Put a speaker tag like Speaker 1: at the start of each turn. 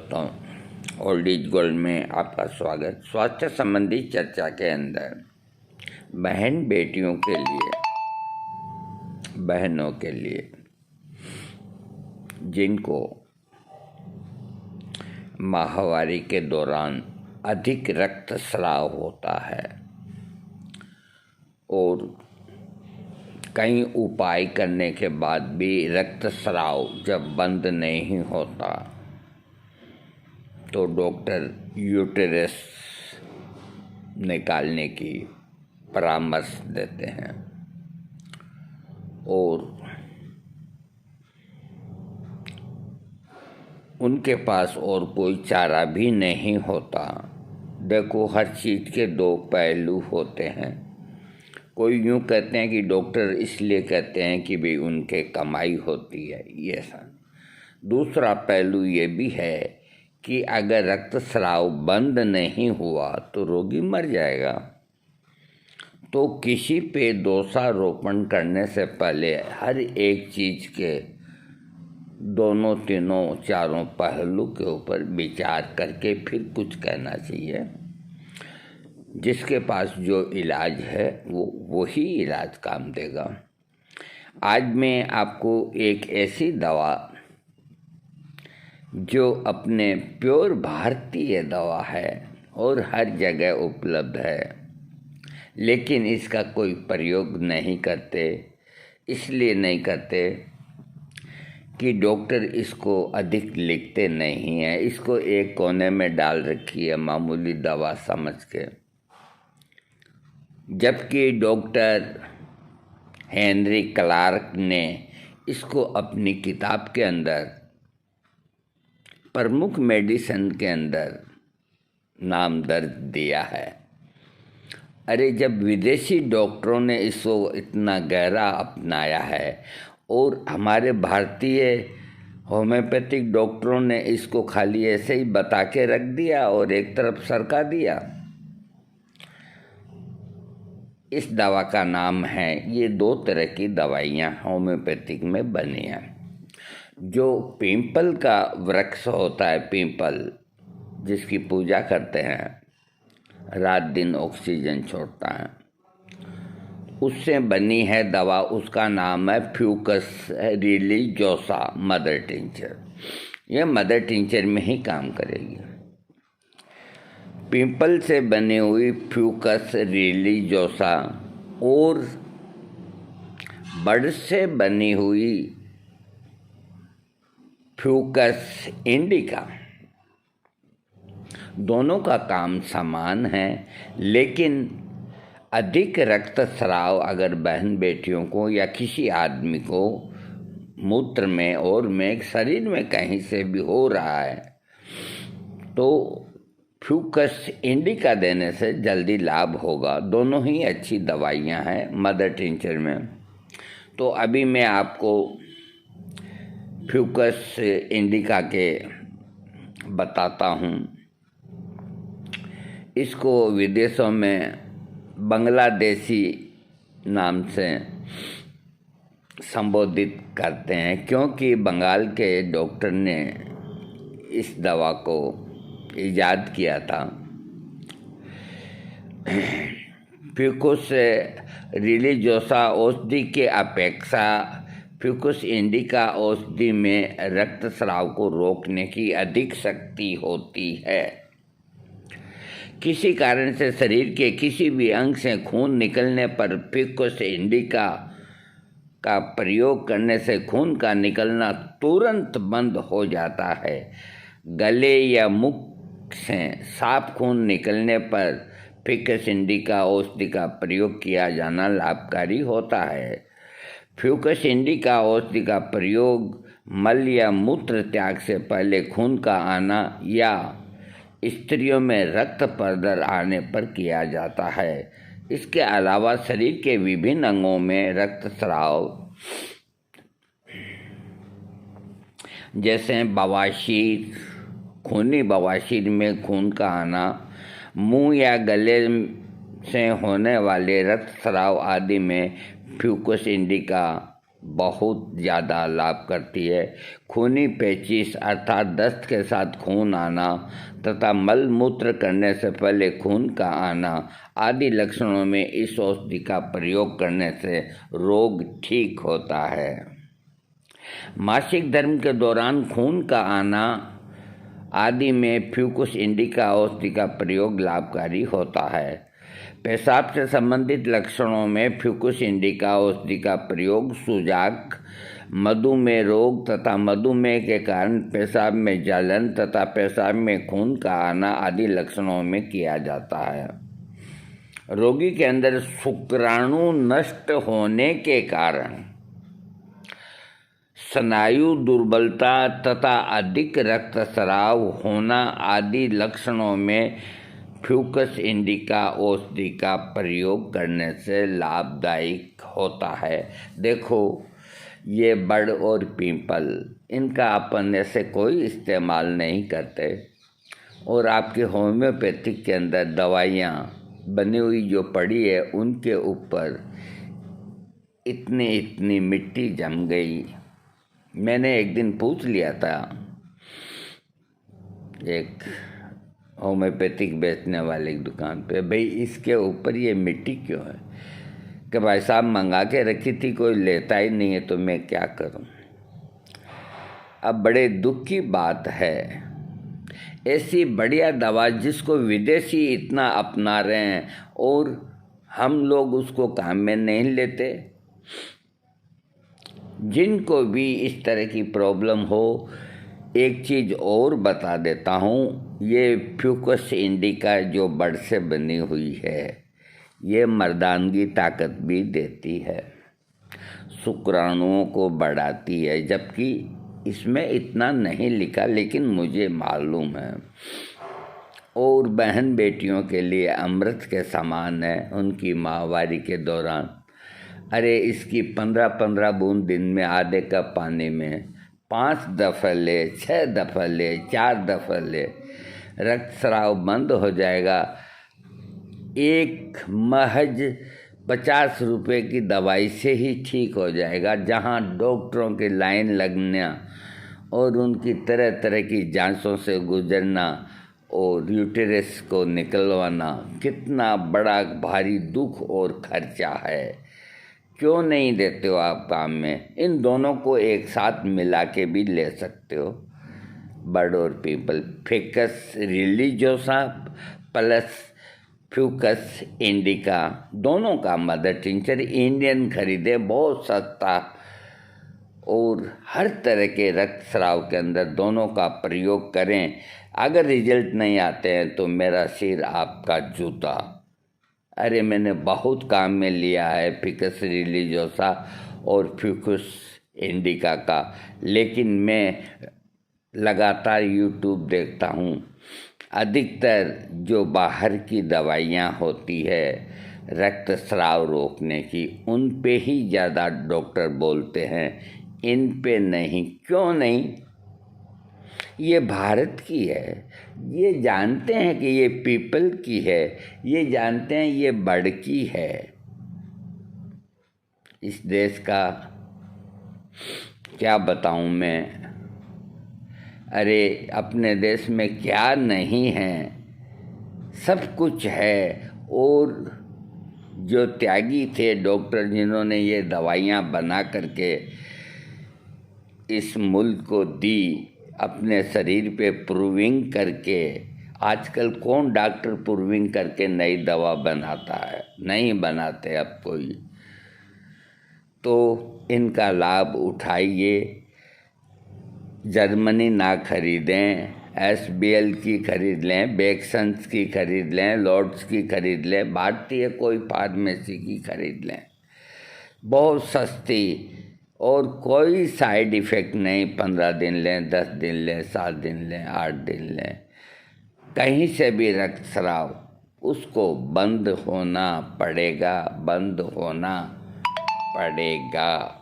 Speaker 1: दोस्तों, old is gold में आपका स्वागत। स्वास्थ्य संबंधी चर्चा के अंदर बहन बेटियों के लिए, बहनों के लिए जिनको माहवारी के दौरान अधिक रक्तस्राव होता है और कई उपाय करने के बाद भी रक्तस्राव जब बंद नहीं होता तो डॉक्टर यूटेरस निकालने की परामर्श देते हैं और उनके पास और कोई चारा भी नहीं होता। देखो, हर चीज़ के दो पहलू होते हैं। कोई यूँ कहते हैं कि डॉक्टर इसलिए कहते हैं कि भाई उनके कमाई होती है, ये सब। दूसरा पहलू ये भी है कि अगर रक्तस्राव बंद नहीं हुआ तो रोगी मर जाएगा। तो किसी पे दोषारोपण करने से पहले हर एक चीज़ के दोनों, तीनों, चारों पहलू के ऊपर विचार करके फिर कुछ कहना चाहिए। जिसके पास जो इलाज है वही इलाज काम देगा। आज मैं आपको एक ऐसी दवा जो अपने प्योर भारतीय दवा है और हर जगह उपलब्ध है, लेकिन इसका कोई प्रयोग नहीं करते। इसलिए नहीं करते कि डॉक्टर इसको अधिक लिखते नहीं हैं। इसको एक कोने में डाल रखी है मामूली दवा समझ के, जबकि डॉक्टर हेनरी क्लार्क ने इसको अपनी किताब के अंदर प्रमुख मेडिसिन के अंदर नाम दर्ज दिया है। अरे, जब विदेशी डॉक्टरों ने इसको इतना गहरा अपनाया है और हमारे भारतीय होम्योपैथिक डॉक्टरों ने इसको खाली ऐसे ही बता के रख दिया और एक तरफ सरका दिया। इस दवा का नाम है, ये दो तरह की दवाइयाँ होम्योपैथिक में बनी हैं। जो पीपल का वृक्ष होता है, पीपल जिसकी पूजा करते हैं, रात दिन ऑक्सीजन छोड़ता है, उससे बनी है दवा। उसका नाम है फ्यूकस रिलीजियोसा मदर टिंचर। यह मदर टिंचर में ही काम करेगी। पीपल से बनी हुई फ्यूकस रिलीजियोसा और बड़ से बनी हुई फ्यूकस इंडिका, दोनों का काम समान है। लेकिन अधिक रक्तस्राव अगर बहन बेटियों को या किसी आदमी को मूत्र में और में शरीर में कहीं से भी हो रहा है तो फ्यूकस इंडिका देने से जल्दी लाभ होगा। दोनों ही अच्छी दवाइयाँ हैं मदर टिंचर में। तो अभी मैं आपको फ्यूकस इंडिका के बताता हूँ। इसको विदेशों में बांग्लादेशी नाम से संबोधित करते हैं, क्योंकि बंगाल के डॉक्टर ने इस दवा को इजाद किया था। फ्यूकस रिलीजियोसा औषधि के अपेक्षा फ्यूकस इंडिका औषधि में रक्तस्राव को रोकने की अधिक शक्ति होती है। किसी कारण से शरीर के किसी भी अंग से खून निकलने पर फ्यूकस इंडिका का प्रयोग करने से खून का निकलना तुरंत बंद हो जाता है। गले या मुख से साफ खून निकलने पर फ्यूकस इंडिका औषधि का प्रयोग किया जाना लाभकारी होता है। फ्यूकस इंडिका औषधि का प्रयोग मल या मूत्र त्याग से पहले खून का आना या स्त्रियों में रक्त पर्दर आने पर किया जाता है। इसके अलावा शरीर के विभिन्न अंगों में रक्तस्राव जैसे बवासीर, खूनी बवासीर में खून का आना, मुंह या गले से होने वाले रक्तस्राव आदि में फ्यूकस इंडिका बहुत ज़्यादा लाभ करती है। खूनी पेचिश अर्थात दस्त के साथ खून आना तथा मल मूत्र करने से पहले खून का आना आदि लक्षणों में इस औषधि का प्रयोग करने से रोग ठीक होता है। मासिक धर्म के दौरान खून का आना आदि में फ्यूकस इंडिका औषधि का प्रयोग लाभकारी होता है। पेशाब से संबंधित लक्षणों में फ्यूकस इंडिका औषधि का प्रयोग सूजक, मधुमेह रोग तथा मधुमेह के कारण पेशाब में जलन तथा पेशाब में खून का आना आदि लक्षणों में किया जाता है। रोगी के अंदर शुक्राणु नष्ट होने के कारण स्नायु दुर्बलता तथा अधिक रक्तस्राव होना आदि लक्षणों में फ्यूकस इंडिका औषधि का प्रयोग करने से लाभदायक होता है। देखो, ये बड़ और पीपल, इनका अपन ऐसे कोई इस्तेमाल नहीं करते और आपके होम्योपैथिक के अंदर दवाइयाँ बनी हुई जो पड़ी है उनके ऊपर इतनी मिट्टी जम गई। मैंने एक दिन पूछ लिया था एक होम्योपैथिक बेचने वाले की दुकान पे, भाई इसके ऊपर ये मिट्टी क्यों है? कि भाई साहब मंगा के रखी थी, कोई लेता ही नहीं है, तो मैं क्या करूं। अब बड़े दुख की बात है, ऐसी बढ़िया दवा जिसको विदेशी इतना अपना रहे हैं और हम लोग उसको काम में नहीं लेते। जिनको भी इस तरह की प्रॉब्लम हो, एक चीज़ और बता देता हूँ, ये फ्यूकस इंडिका जो बड़ से बनी हुई है, ये मर्दानगी ताकत भी देती है, शुक्राणुओं को बढ़ाती है, जबकि इसमें इतना नहीं लिखा लेकिन मुझे मालूम है। और बहन बेटियों के लिए अमृत के समान है उनकी माहवारी के दौरान। अरे इसकी 15-15 बूंद दिन में आधे कप पानी में 5 दफ़ा ले, 6 दफ़ा ले, 4 दफ़ा ले, रक्तस्राव बंद हो जाएगा। एक महज 50 रुपये की दवाई से ही ठीक हो जाएगा, जहाँ डॉक्टरों की लाइन लगना और उनकी तरह तरह की जांचों से गुजरना और यूटेरस को निकलवाना कितना बड़ा भारी दुख और खर्चा है। क्यों नहीं देते हो आप काम में? इन दोनों को एक साथ मिला के भी ले सकते हो। बर्ड और people, ficus religiosa plus Fucus indica, दोनों का मदर टिंचर इंडियन खरीदे, बहुत सस्ता और हर तरह के रक्तस्राव के अंदर दोनों का प्रयोग करें। अगर रिजल्ट नहीं आते हैं तो मेरा सिर आपका जूता। अरे मैंने बहुत काम में लिया है फिकस रिलीजियोसा और फ्यूकस इंडिका का, लेकिन मैं लगातार यूट्यूब देखता हूँ। अधिकतर जो बाहर की दवाइयाँ होती है रक्तस्राव रोकने की, उन पे ही ज़्यादा डॉक्टर बोलते हैं, इन पे नहीं। क्यों नहीं? ये भारत की है, ये जानते हैं कि ये पीपल की है, ये जानते हैं ये बड़ की है। इस देश का क्या बताऊं मैं। अरे अपने देश में क्या नहीं है, सब कुछ है। और जो त्यागी थे डॉक्टर, जिन्होंने ये दवाइयाँ बना करके इस मुल्क को दी, अपने शरीर पे प्रूविंग करके, आजकल कौन डॉक्टर प्रूविंग करके नई दवा बनाता है? नहीं बनाते अब कोई। तो इनका लाभ उठाइए। जर्मनी ना खरीदें, SBL की खरीद लें, बेक्सन्स की खरीद लें, लॉर्ड्स की खरीद लें, भारतीय कोई फार्मेसी की खरीद लें, बहुत सस्ती और कोई साइड इफ़ेक्ट नहीं। 15 दिन लें, 10 दिन लें, 7 दिन लें, 8 दिन लें, कहीं से भी रक्तस्राव उसको बंद होना पड़ेगा, बंद होना पड़ेगा।